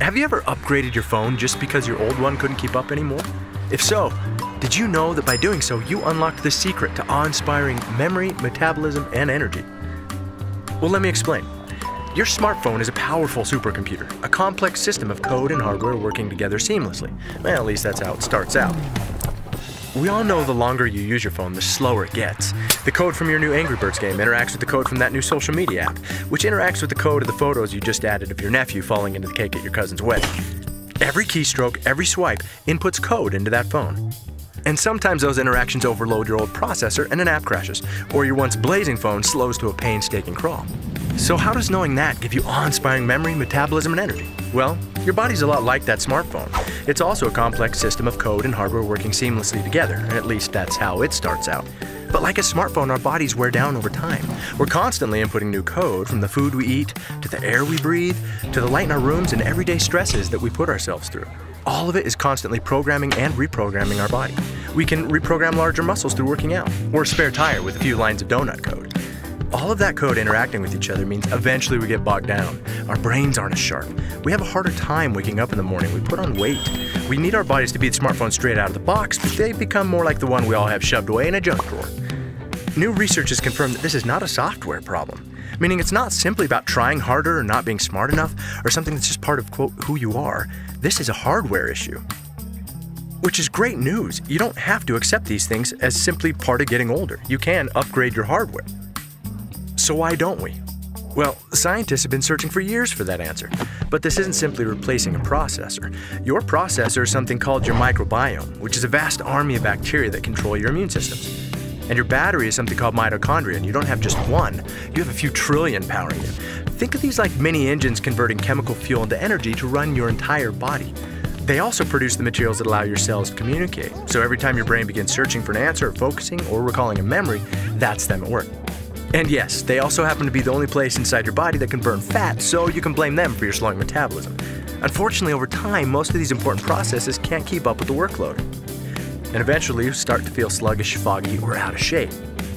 Have you ever upgraded your phone just because your old one couldn't keep up anymore? If so, did you know that by doing so, you unlocked the secret to awe-inspiring memory, metabolism, and energy? Well, let me explain. Your smartphone is a powerful supercomputer, a complex system of code and hardware working together seamlessly. Well, at least that's how it starts out. We all know the longer you use your phone, the slower it gets. The code from your new Angry Birds game interacts with the code from that new social media app, which interacts with the code of the photos you just added of your nephew falling into the cake at your cousin's wedding. Every keystroke, every swipe, inputs code into that phone. And sometimes those interactions overload your old processor and an app crashes, or your once blazing phone slows to a painstaking crawl. So how does knowing that give you awe-inspiring memory, metabolism, and energy? Well, your body's a lot like that smartphone. It's also a complex system of code and hardware working seamlessly together. At least that's how it starts out. But like a smartphone, our bodies wear down over time. We're constantly inputting new code, from the food we eat, to the air we breathe, to the light in our rooms and everyday stresses that we put ourselves through. All of it is constantly programming and reprogramming our body. We can reprogram larger muscles through working out, or a spare tire with a few lines of donut code. All of that code interacting with each other means eventually we get bogged down. Our brains aren't as sharp. We have a harder time waking up in the morning. We put on weight. We need our bodies to be the smartphone straight out of the box, but they become more like the one we all have shoved away in a junk drawer. New research has confirmed that this is not a software problem, meaning it's not simply about trying harder or not being smart enough or something that's just part of, quote, who you are. This is a hardware issue. Which is great news. You don't have to accept these things as simply part of getting older. You can upgrade your hardware. So why don't we? Well, scientists have been searching for years for that answer. But this isn't simply replacing a processor. Your processor is something called your microbiome, which is a vast army of bacteria that control your immune systems. And your battery is something called mitochondria, and you don't have just one. You have a few trillion powering you. Think of these like mini engines converting chemical fuel into energy to run your entire body. They also produce the materials that allow your cells to communicate. So every time your brain begins searching for an answer, or focusing, or recalling a memory, that's them at work. And yes, they also happen to be the only place inside your body that can burn fat, so you can blame them for your slowing metabolism. Unfortunately, over time, most of these important processes can't keep up with the workload. And eventually, you start to feel sluggish, foggy, or out of shape.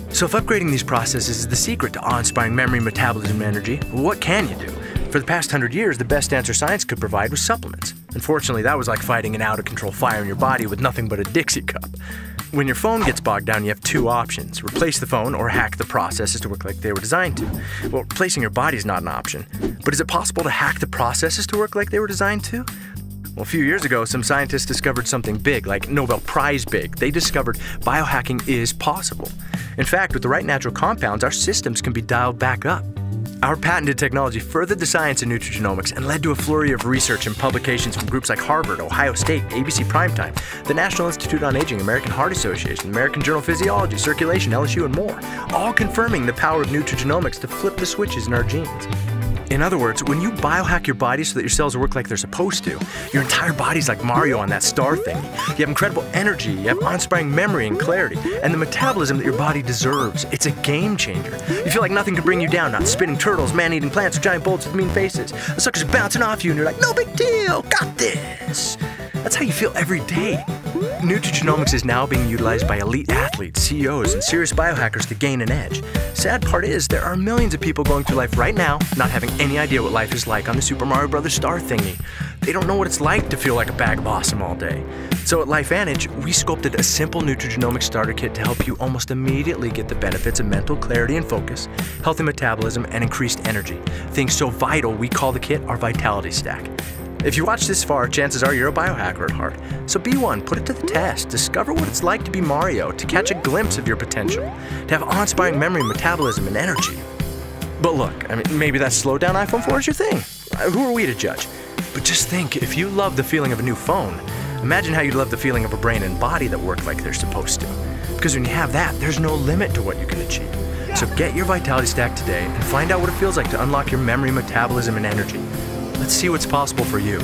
So if upgrading these processes is the secret to awe-inspiring memory, metabolism, and energy, what can you do? For the past 100 years, the best answer science could provide was supplements. Unfortunately, that was like fighting an out-of-control fire in your body with nothing but a Dixie cup. When your phone gets bogged down, you have two options: replace the phone or hack the processes to work like they were designed to. Well, replacing your body is not an option. But is it possible to hack the processes to work like they were designed to? Well, a few years ago, some scientists discovered something big, like Nobel Prize big. They discovered biohacking is possible. In fact, with the right natural compounds, our systems can be dialed back up. Our patented technology furthered the science in nutrigenomics and led to a flurry of research and publications from groups like Harvard, Ohio State, ABC Primetime, the National Institute on Aging, American Heart Association, American Journal of Physiology, Circulation, LSU, and more, all confirming the power of nutrigenomics to flip the switches in our genes. In other words, when you biohack your body so that your cells work like they're supposed to, your entire body's like Mario on that star thingy. You have incredible energy, you have awe-inspiring memory and clarity, and the metabolism that your body deserves. It's a game changer. You feel like nothing can bring you down, not spinning turtles, man-eating plants, or giant bolts with mean faces. The suckers are bouncing off you and you're like, no big deal, got this. That's how you feel every day. Nutrigenomics is now being utilized by elite athletes, CEOs, and serious biohackers to gain an edge. Sad part is, there are millions of people going through life right now not having any idea what life is like on the Super Mario Bros. Star thingy. They don't know what it's like to feel like a bag of awesome all day. So at LifeVantage, we sculpted a simple nutrigenomics starter kit to help you almost immediately get the benefits of mental clarity and focus, healthy metabolism, and increased energy. Things so vital, we call the kit our Vitality Stack. If you watch this far, chances are you're a biohacker at heart. So be one, put it to the test, discover what it's like to be Mario, to catch a glimpse of your potential, to have awe-inspiring memory, metabolism, and energy. But look, maybe that slowed-down iPhone 4 is your thing. Who are we to judge? But just think, if you love the feeling of a new phone, imagine how you'd love the feeling of a brain and body that work like they're supposed to. Because when you have that, there's no limit to what you can achieve. So get your Vitality Stack today and find out what it feels like to unlock your memory, metabolism, and energy. Let's see what's possible for you.